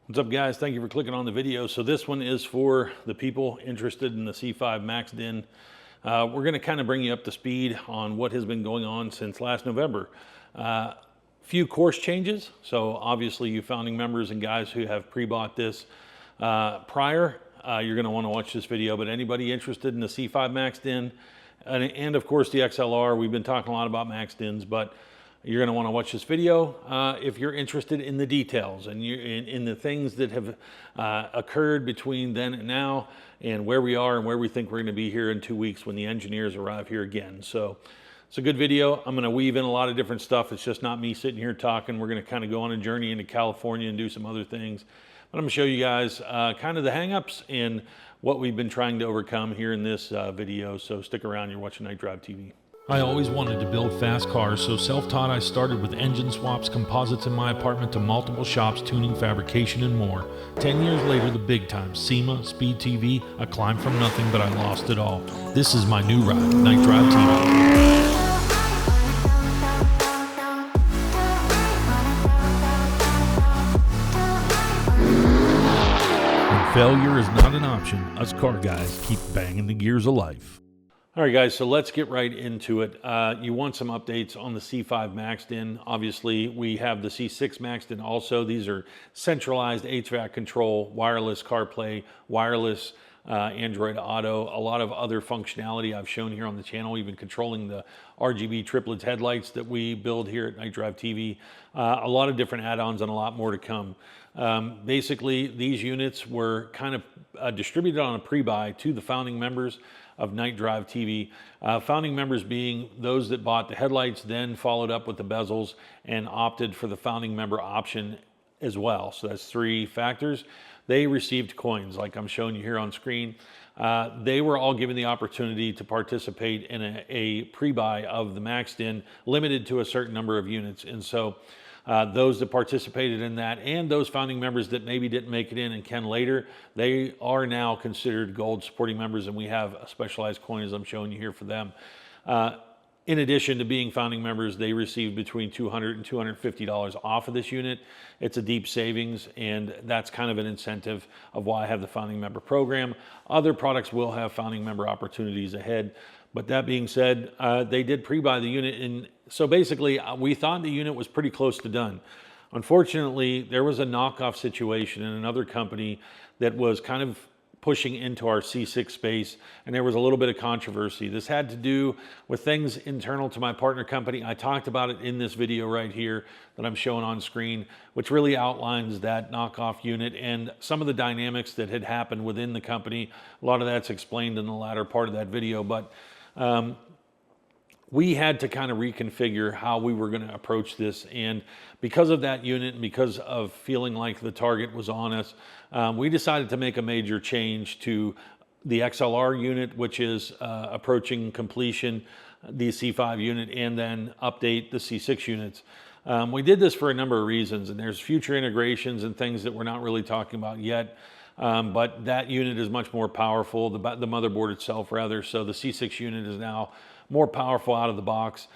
What's up, guys? Thank you for clicking on the video. So this one is for the people interested in the C5 Maxed In. We're going to kind of bring you up to speed on what has been going on since last November. Few course changes. So obviously you founding members and guys who have pre-bought this prior, you're going to want to watch this video. But anybody interested in the C5 Maxed In and of course the XLR, we've been talking a lot about Maxed Ins, but you're going to want to watch this video if you're interested in the details and in the things that have occurred between then and now, and where we are and where we think we're going to be here in 2 weeks when the engineers arrive here again. So it's a good video. I'm going to weave in a lot of different stuff. It's just not me sitting here talking. We're going to kind of go on a journey into California and do some other things. But I'm going to show you guys kind of the hangups and what we've been trying to overcome here in this video. So stick around. You're watching Night Drive TV. I always wanted to build fast cars, so self-taught I started with engine swaps, composites in my apartment, to multiple shops, tuning, fabrication, and more. 10 years later, the big time, SEMA, Speed TV, I climbed from nothing, but I lost it all. This is my new ride, Night Drive TV. When failure is not an option, us car guys keep banging the gears of life. All right, guys, so let's get right into it. You want some updates on the C5 Maxed In. Obviously, we have the C6 Maxed In also. These are centralized HVAC control, wireless CarPlay, wireless Android Auto, a lot of other functionality I've shown here on the channel, even controlling the RGB triplets headlights that we build here at Night Drive TV. A lot of different add-ons and a lot more to come. Basically, these units were kind of distributed on a pre-buy to the founding members of Night Drive TV. Founding members being those that bought the headlights, then followed up with the bezels and opted for the founding member option as well. So that's 3 factors. They received coins like I'm showing you here on screen. They were all given the opportunity to participate in a pre-buy of the Maxed In, limited to a certain number of units. And so those that participated in that and those founding members that maybe didn't make it in and can later, they are now considered gold supporting members, and we have a specialized coin as I'm showing you here for them. In addition to being founding members, they received between $200 and $250 off of this unit. It's a deep savings, and that's kind of an incentive of why I have the founding member program. Other products will have founding member opportunities ahead. But that being said, they did pre-buy the unit, and so basically we thought the unit was pretty close to done. Unfortunately, there was a knockoff situation in another company that was kind of pushing into our C6 space, and there was a little bit of controversy. This had to do with things internal to my partner company. I talked about it in this video right here that I'm showing on screen, which really outlines that knockoff unit and some of the dynamics that had happened within the company. A lot of that's explained in the latter part of that video, but we had to kind of reconfigure how we were going to approach this. And because of that unit and because of feeling like the target was on us, we decided to make a major change to the XLR unit, which is approaching completion, the C5 unit, and then update the C6 units. We did this for a number of reasons, and there's future integrations and things that we're not really talking about yet. But that unit is much more powerful, the motherboard itself rather. So the C6 unit is now more powerful out of the box.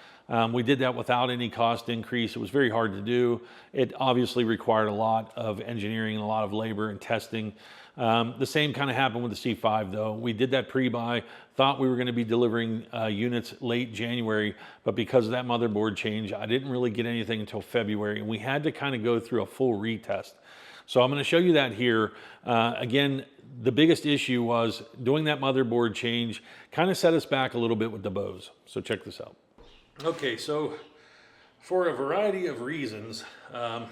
We did that without any cost increase. It was very hard to do. It obviously required a lot of engineering and a lot of labor and testing. The same kind of happened with the C5 though. We did that pre-buy, thought we were going to be delivering units late January, but because of that motherboard change, I didn't really get anything until February, and we had to kind of go through a full retest. So I'm going to show you that here. Again, the biggest issue was doing that motherboard change kind of set us back a little bit with the Bose. So check this out. Okay, so for a variety of reasons, how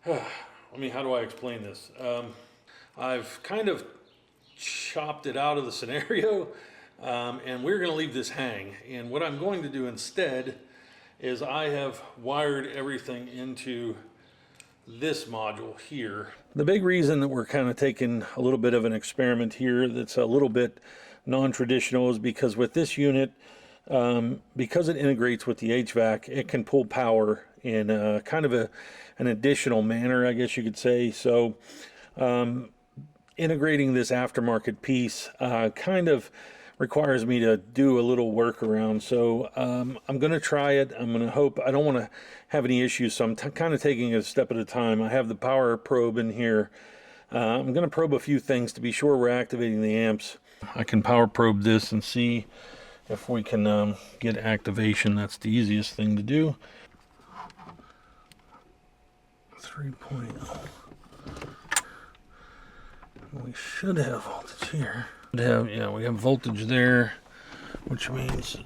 do I explain this? I've kind of chopped it out of the scenario, and we're going to leave this hang. And what I'm going to do instead is I have wired everything into this module here. The big reason that we're kind of taking a little bit of an experiment here that's a little bit non-traditional is because with this unit, because it integrates with the HVAC, it can pull power in kind of an additional manner, I guess you could say. So integrating this aftermarket piece kind of requires me to do a little workaround. So I'm going to try it. I'm going to hope, I don't want to have any issues, so I'm kind of taking it a step at a time. I have the power probe in here. I'm going to probe a few things to be sure we're activating the amps. I can power probe this and see if we can get activation. That's the easiest thing to do. 3.0. We should have voltage here. Yeah, we have voltage there, which means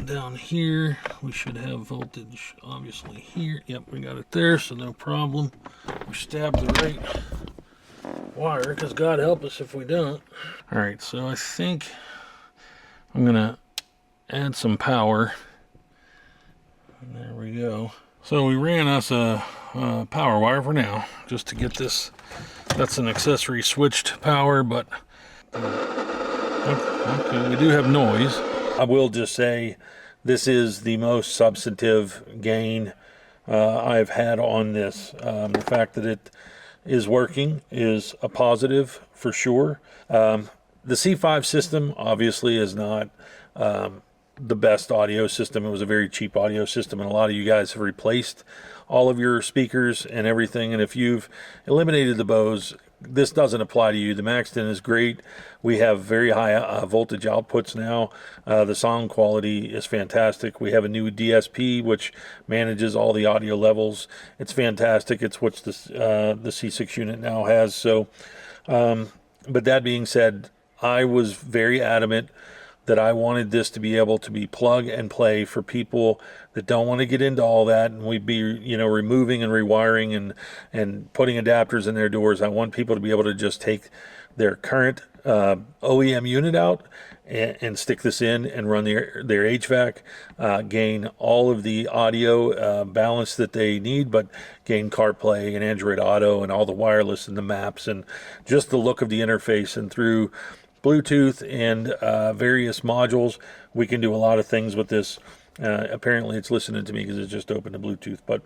down here we should have voltage obviously here. Yep, we got it there, so no problem. We stabbed the right wire, because God help us if we don't. All right, so I think I'm gonna add some power. And there we go. So we ran us a power wire for now, just to get this. That's an accessory switched power, but okay, we do have noise. I will just say this is the most substantive gain I've had on this. The fact that it is working is a positive for sure. The C5 system obviously is not the best audio system. It was a very cheap audio system, and a lot of you guys have replaced all of your speakers and everything. And if you've eliminated the Bose, this doesn't apply to you. The Maxton is great. We have very high voltage outputs now. The sound quality is fantastic. We have a new DSP which manages all the audio levels. It's fantastic. It's what the C6 unit now has. So, but that being said, I was very adamant that I wanted this to be able to be plug and play for people that don't want to get into all that, and we'd be, you know, removing and rewiring and putting adapters in their doors. I want people to be able to just take their current OEM unit out and stick this in and run their HVAC, gain all of the audio balance that they need, but gain CarPlay and Android Auto and all the wireless and the maps and just the look of the interface. And through Bluetooth and various modules, we can do a lot of things with this. Apparently it's listening to me because it's just open to Bluetooth. But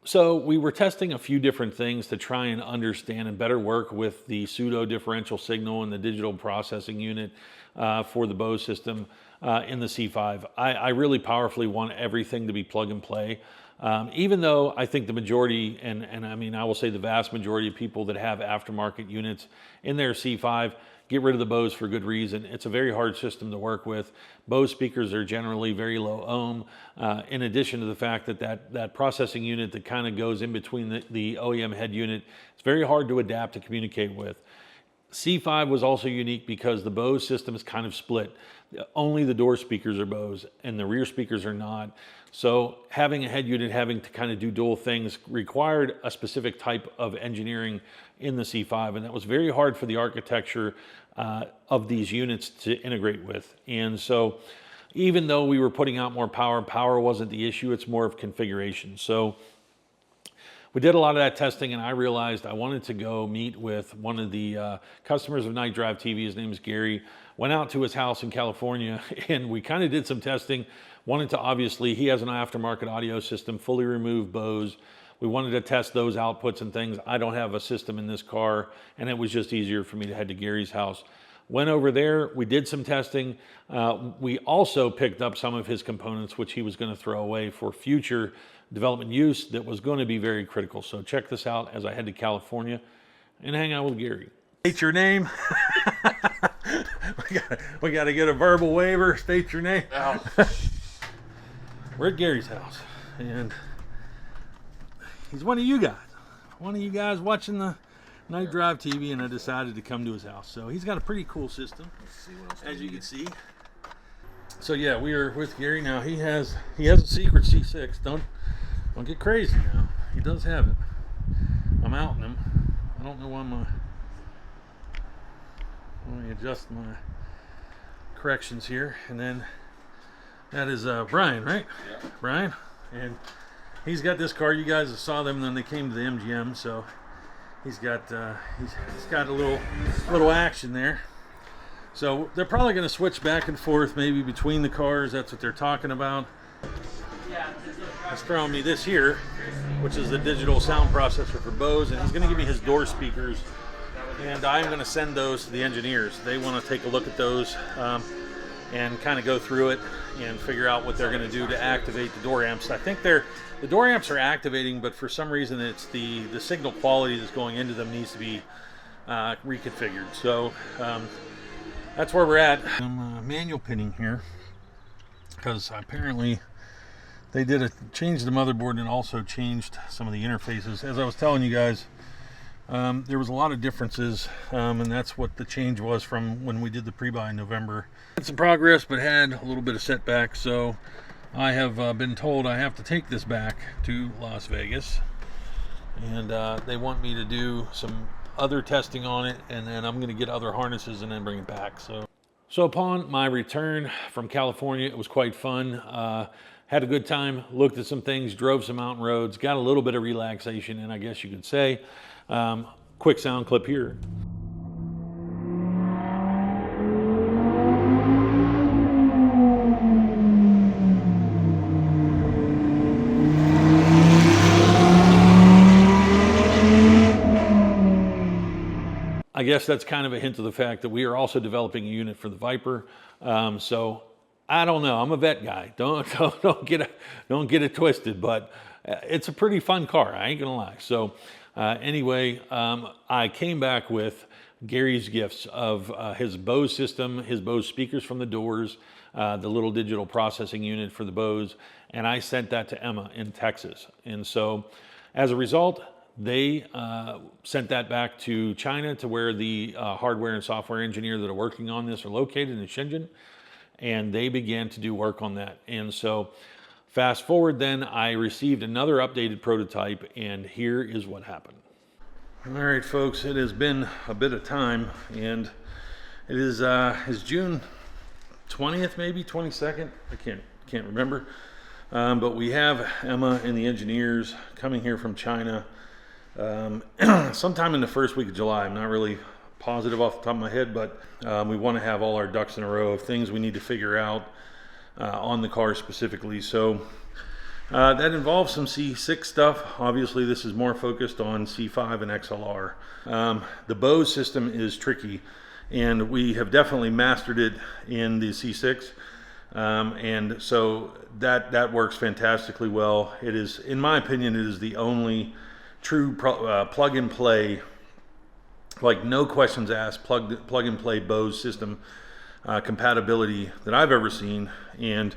so we were testing a few different things to try and understand and better work with the pseudo differential signal and the digital processing unit for the Bose system in the C5. I really powerfully want everything to be plug and play. Even though I think the majority, and I mean, I will say the vast majority of people that have aftermarket units in their C5 get rid of the Bose for good reason. It's a very hard system to work with. Bose speakers are generally very low ohm. In addition to the fact that that processing unit that kind of goes in between the OEM head unit, it's very hard to adapt to communicate with. C5 was also unique because the Bose system is kind of split. Only the door speakers are Bose and the rear speakers are not. So having a head unit having to kind of do dual things required a specific type of engineering in the C5, and that was very hard for the architecture of these units to integrate with. And so even though we were putting out more power, power wasn't the issue, it's more of configuration. So we did a lot of that testing, and I realized I wanted to go meet with one of the customers of Night Drive TV. His name is Gary. Went out to his house in California, and we kind of did some testing. Wanted to, obviously, he has an aftermarket audio system, fully removed Bose. We wanted to test those outputs and things. I don't have a system in this car, and it was just easier for me to head to Gary's house. Went over there, we did some testing. We also picked up some of his components, which he was going to throw away for future development use that was going to be very critical. So check this out as I head to California and hang out with Gary. State your name. we got to get a verbal waiver. State your name. We're at Gary's house, and he's one of you guys watching the Night Drive TV, and I decided to come to his house. So he's got a pretty cool system, as you can see. So yeah, we are with Gary now. He has a secret C6. Don't get crazy now. He does have it. I'm outing him. I don't know why let me adjust my corrections here, and then that is Brian, right? Yeah. Brian, and he's got this car. You guys saw them when they came to the MGM, so he's got a little action there. So they're probably going to switch back and forth maybe between the cars. That's what they're talking about. He's throwing me this here, which is the digital sound processor for Bose, and he's going to give me his door speakers, and I'm going to send those to the engineers. They want to take a look at those. and kind of go through it and figure out what they're going to do to activate the door amps. I think the door amps are activating, but for some reason it's the signal quality that's going into them needs to be reconfigured. So that's where we're at. I'm manual pinning here because apparently they changed the motherboard and also changed some of the interfaces. As I was telling you guys, there was a lot of differences, and that's what the change was from when we did the pre-buy in November. Had some progress, but had a little bit of setback, so I have been told I have to take this back to Las Vegas, and they want me to do some other testing on it, and then I'm going to get other harnesses and then bring it back. So upon my return from California, it was quite fun. Had a good time, looked at some things, drove some mountain roads, got a little bit of relaxation, and I guess you could say. Quick sound clip here. I guess that's kind of a hint of the fact that we are also developing a unit for the Viper. So I don't know. I'm a vet guy. Don't get it twisted. But it's a pretty fun car. I ain't gonna lie. So anyway, I came back with Gary's gifts of his Bose system, his Bose speakers from the doors, the little digital processing unit for the Bose, and I sent that to Emma in Texas. And so, as a result, they sent that back to China, to where the hardware and software engineer that are working on this are located in Shenzhen, and they began to do work on that. And so fast forward then, I received another updated prototype, and here is what happened. All right, folks, it has been a bit of time, and it is June 20th, maybe 22nd. I can't remember. But we have Emma and the engineers coming here from China sometime in the first week of July. I'm not really positive off the top of my head, but we want to have all our ducks in a row of things we need to figure out on the car specifically. So that involves some C6 stuff. Obviously, this is more focused on C5 and XLR. The Bose system is tricky, and we have definitely mastered it in the C6. And so that works fantastically well. It is, in my opinion, it is the only true plug and play, like no questions asked, plug and play Bose system compatibility that I've ever seen, and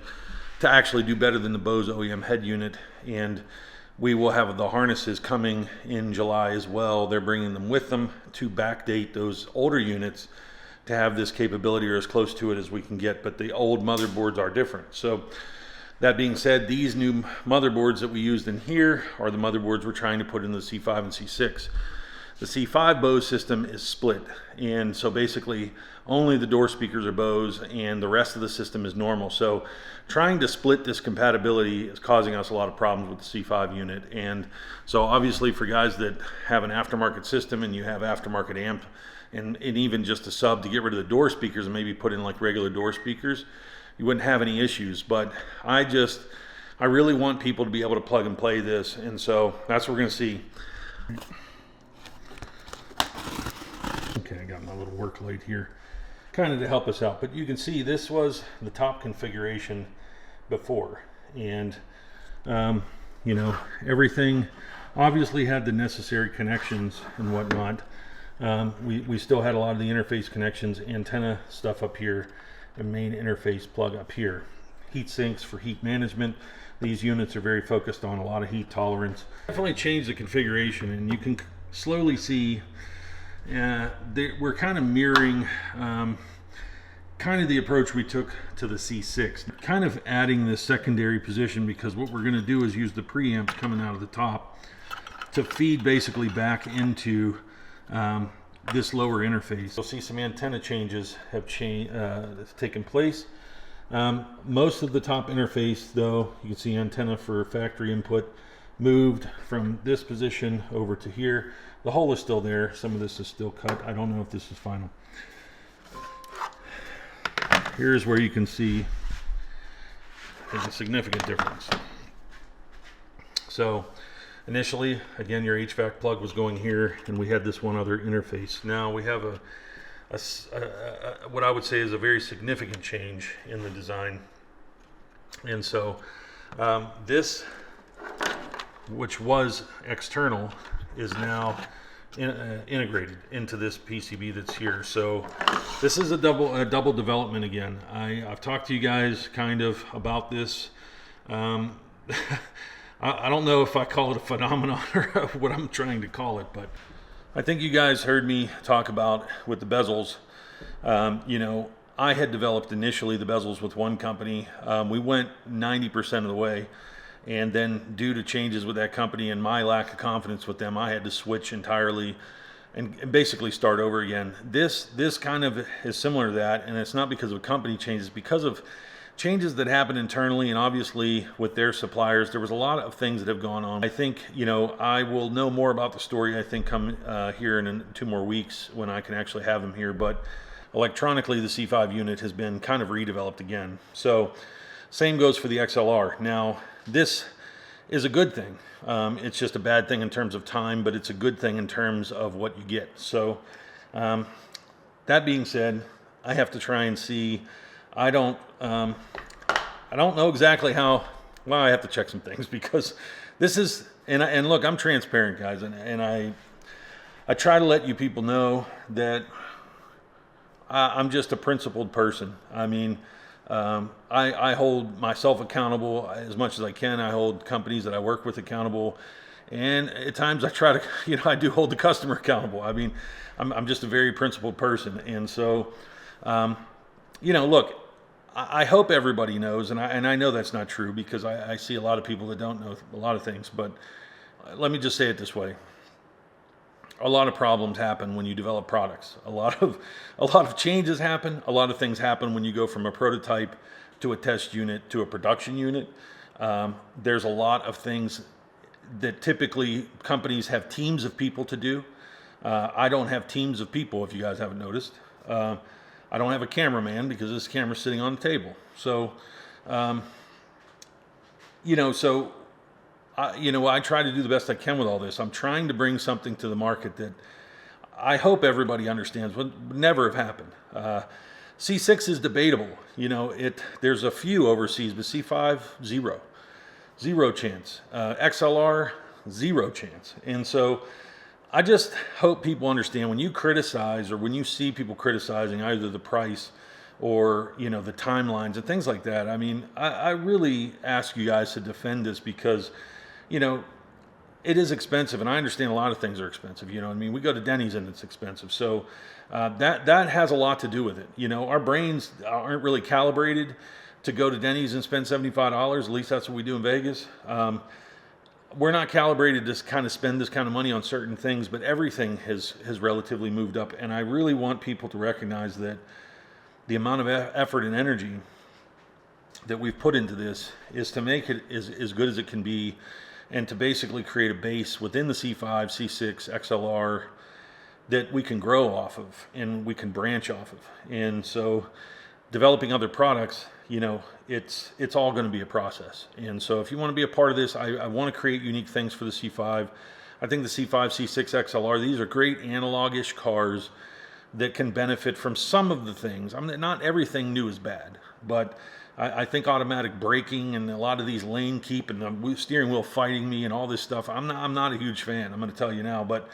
to actually do better than the Bose OEM head unit. And we will have the harnesses coming in July as well. They're bringing them with them to backdate those older units to have this capability, or as close to it as we can get, but the old motherboards are different. So that being said, these new motherboards that we used in here are the motherboards we're trying to put in the C5 and C6. The C5 Bose system is split, and so basically only the door speakers are Bose and the rest of the system is normal. So trying to split this compatibility is causing us a lot of problems with the C5 unit. And so obviously for guys that have an aftermarket system and you have aftermarket amp and even just a sub to get rid of the door speakers and maybe put in like regular door speakers, you wouldn't have any issues. But I really want people to be able to plug and play this, and so that's what we're going to see. Okay, I got my little work light here kind of to help us out, but you can see this was the top configuration before, and you know, everything obviously had the necessary connections and whatnot. We still had a lot of the interface connections, antenna stuff up here, and main interface plug up here. Heat sinks for heat management. These units are very focused on a lot of heat tolerance. Definitely changed the configuration, and you can slowly see we're kind of mirroring kind of the approach we took to the C6, kind of adding this secondary position, because what we're going to do is use the preamps coming out of the top to feed basically back into this lower interface. You'll see some antenna changes have taken place. Most of the top interface, though, you can see antenna for factory input moved from this position over to here. The hole is still there. Some of this is still cut. I don't know if this is final. Here's where you can see there's a significant difference. So initially, again, your HVAC plug was going here, and we had this one other interface. Now we have what I would say is a very significant change in the design. And so this, which was external, is now integrated into this PCB that's here. So this is a double development again. I've talked to you guys kind of about this. I don't know if I call it a phenomenon or what I'm trying to call it, but I think you guys heard me talk about with the bezels. You know, I had developed initially the bezels with one company. We went 90% of the way. And then due to changes with that company and my lack of confidence with them, I had to switch entirely and basically start over again. This kind of is similar to that, and it's not because of company changes, because of changes that happened internally, and obviously with their suppliers, there was a lot of things that have gone on. I think, you know, I will know more about the story, I think, come here in 2 more weeks when I can actually have them here, but electronically the C5 unit has been kind of redeveloped again. So same goes for the XLR. Now, this is a good thing. It's just a bad thing in terms of time, but it's a good thing in terms of what you get. So that being said, I have to try and see. I don't know exactly how. Well, I have to check some things because this is, and look, I'm transparent, guys, and I try to let you people know that I'm just a principled person. I mean, I hold myself accountable as much as I can. I hold companies that I work with accountable, and at times I try to, you know, I do hold the customer accountable. I mean, I'm just a very principled person, and so, you know, look, I hope everybody knows, and I know that's not true because I see a lot of people that don't know a lot of things. But let me just say it this way: a lot of problems happen when you develop products. A lot of changes happen. A lot of things happen when you go from a prototype to a test unit to a production unit. There's a lot of things that typically companies have teams of people to do. I don't have teams of people, if you guys haven't noticed. I don't have a cameraman because this camera's sitting on the table. So, you know, I try to do the best I can with all this. I'm trying to bring something to the market that I hope everybody understands would never have happened. C6 is debatable. You know, there's a few overseas, but C5, zero chance. XLR, 0 chance. And so I just hope people understand when you criticize or when you see people criticizing either the price or, you know, the timelines and things like that. I mean, I really ask you guys to defend this because, you know, it is expensive, and I understand a lot of things are expensive. You know, I mean, we go to Denny's and it's expensive. So that has a lot to do with it. You know, our brains aren't really calibrated to go to Denny's and spend $75. At least that's what we do in Vegas. We're not calibrated to kind of spend this kind of money on certain things, but everything has relatively moved up. And I really want people to recognize that the amount of effort and energy that we've put into this is to make it as good as it can be, and to basically create a base within the C5, C6, XLR that we can grow off of and we can branch off of. And so developing other products, you know, it's all going to be a process. And so if you want to be a part of this, I want to create unique things for the C5. I think the C5, C6 XLR, these are great analog-ish cars that can benefit from some of the things. I mean, not everything new is bad, but I think automatic braking and a lot of these lane keep and the steering wheel fighting me and all this stuff, I'm not a huge fan, I'm going to tell you now. But,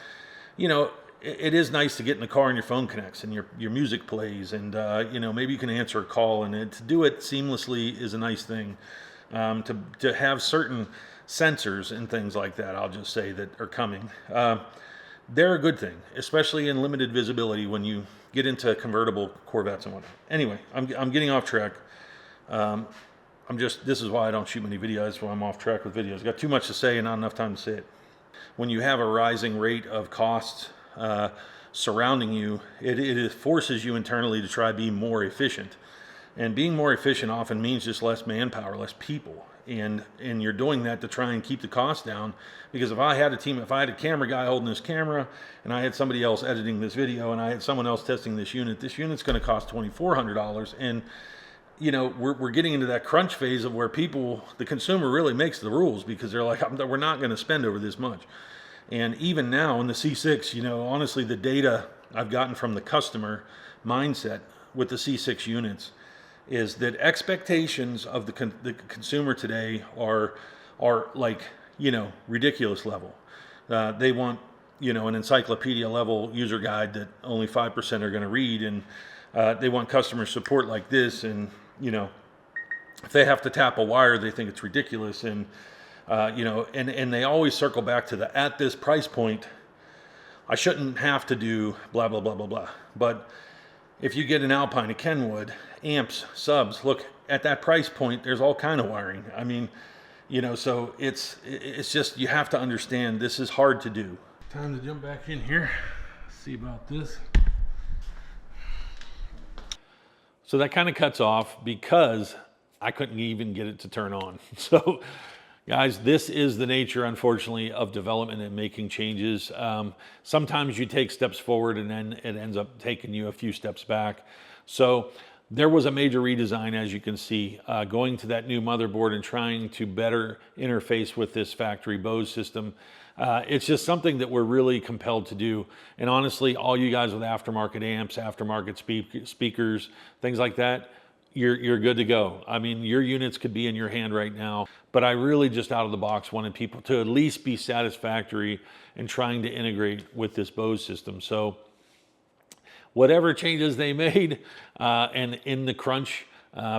you know, it is nice to get in the car and your phone connects and your music plays, and you know, maybe you can answer a call, and to do it seamlessly is a nice thing. To have certain sensors and things like that, I'll just say, that are coming, they're a good thing, especially in limited visibility when you get into convertible Corvettes and whatnot. Anyway, I'm getting off track. This is why I don't shoot many videos. That's why I'm off track with videos. Got too much to say and not enough time to say it. When you have a rising rate of costs surrounding you, it forces you internally to try to be more efficient. And being more efficient often means just less manpower, less people. And you're doing that to try and keep the cost down. Because if I had a camera guy holding this camera, and I had somebody else editing this video, and I had someone else testing this unit's going to cost $2,400. And you know, we're getting into that crunch phase of where the consumer really makes the rules, because they're like, we're not going to spend over this much. And even now in the C6, you know, honestly, the data I've gotten from the customer mindset with the C6 units is that expectations of the consumer today are like, you know, ridiculous level. They want, you know, an encyclopedia level user guide that only 5% are going to read, and they want customer support like this, and, you know, if they have to tap a wire, they think it's ridiculous, and you know, and they always circle back to the, at this price point, I shouldn't have to do blah, blah, blah, blah, blah. But if you get an Alpine, a Kenwood, amps, subs, look, at that price point, there's all kind of wiring. I mean, you know, so it's just, you have to understand this is hard to do. Time to jump back in here, see about this. So that kind of cuts off because I couldn't even get it to turn on. So guys, this is the nature, unfortunately, of development and making changes. Sometimes you take steps forward and then it ends up taking you a few steps back. So there was a major redesign, as you can see, going to that new motherboard and trying to better interface with this factory Bose system. It's just something that we're really compelled to do. And honestly, all you guys with aftermarket amps, aftermarket speakers, things like that, you're good to go. I mean, your units could be in your hand right now, but I really just out of the box wanted people to at least be satisfactory in trying to integrate with this Bose system. So whatever changes they made, and in the crunch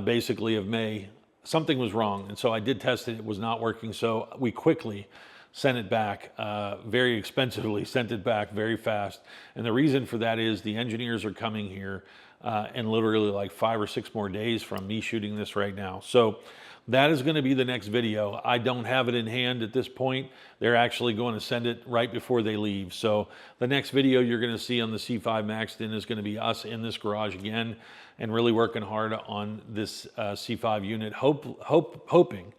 basically of May, something was wrong. And so I did test it, it was not working. So we quickly sent it back, very expensively, sent it back very fast. And the reason for that is the engineers are coming here in literally like 5 or 6 more days from me shooting this right now. So that is going to be the next video. I don't have it in hand at this point. They're actually going to send it right before they leave. So the next video you're going to see on the C5 Maxton is going to be us in this garage again and really working hard on this C5 unit, hoping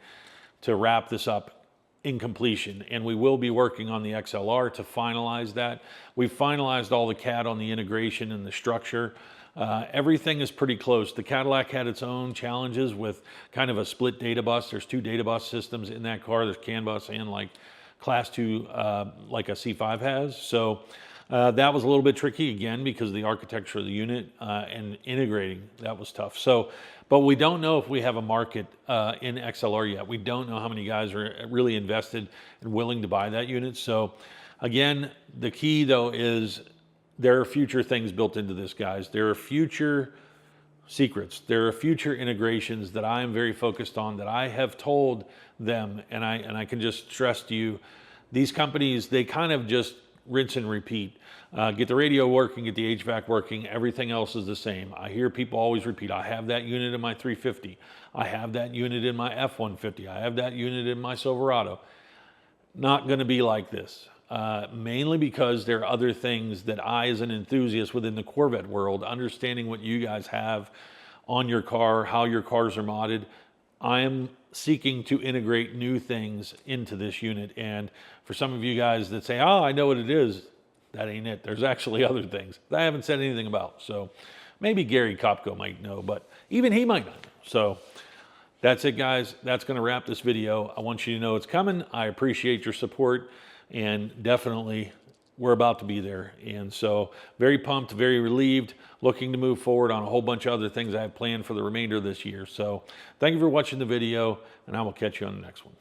to wrap this up in completion. And we will be working on the XLR to finalize that. We've finalized all the CAD on the integration and the structure. Everything is pretty close. The Cadillac had its own challenges with kind of a split data bus. There's 2 data bus systems in that car. There's CAN bus and like class 2, like a C5 has. So that was a little bit tricky again because of the architecture of the unit and integrating, that was tough. So, but we don't know if we have a market in XLR yet. We don't know how many guys are really invested and willing to buy that unit. So again, the key though is there are future things built into this, guys. There are future secrets. There are future integrations that I am very focused on that I have told them, and I can just stress to you, these companies, they kind of just rinse and repeat. Get the radio working, get the HVAC working, everything else is the same. I hear people always repeat, I have that unit in my 350. I have that unit in my F-150. I have that unit in my Silverado. Not gonna be like this. Mainly because there are other things that I, as an enthusiast within the Corvette world, understanding what you guys have on your car, how your cars are modded, I am seeking to integrate new things into this unit. And for some of you guys that say, oh, I know what it is, that ain't it. There's actually other things that I haven't said anything about. So maybe Gary Kopko might know, but even he might not know. So that's it, guys. That's going to wrap this video. I want you to know it's coming. I appreciate your support. And definitely we're about to be there. And so very pumped, very relieved, looking to move forward on a whole bunch of other things I have planned for the remainder of this year. So thank you for watching the video, and I will catch you on the next one.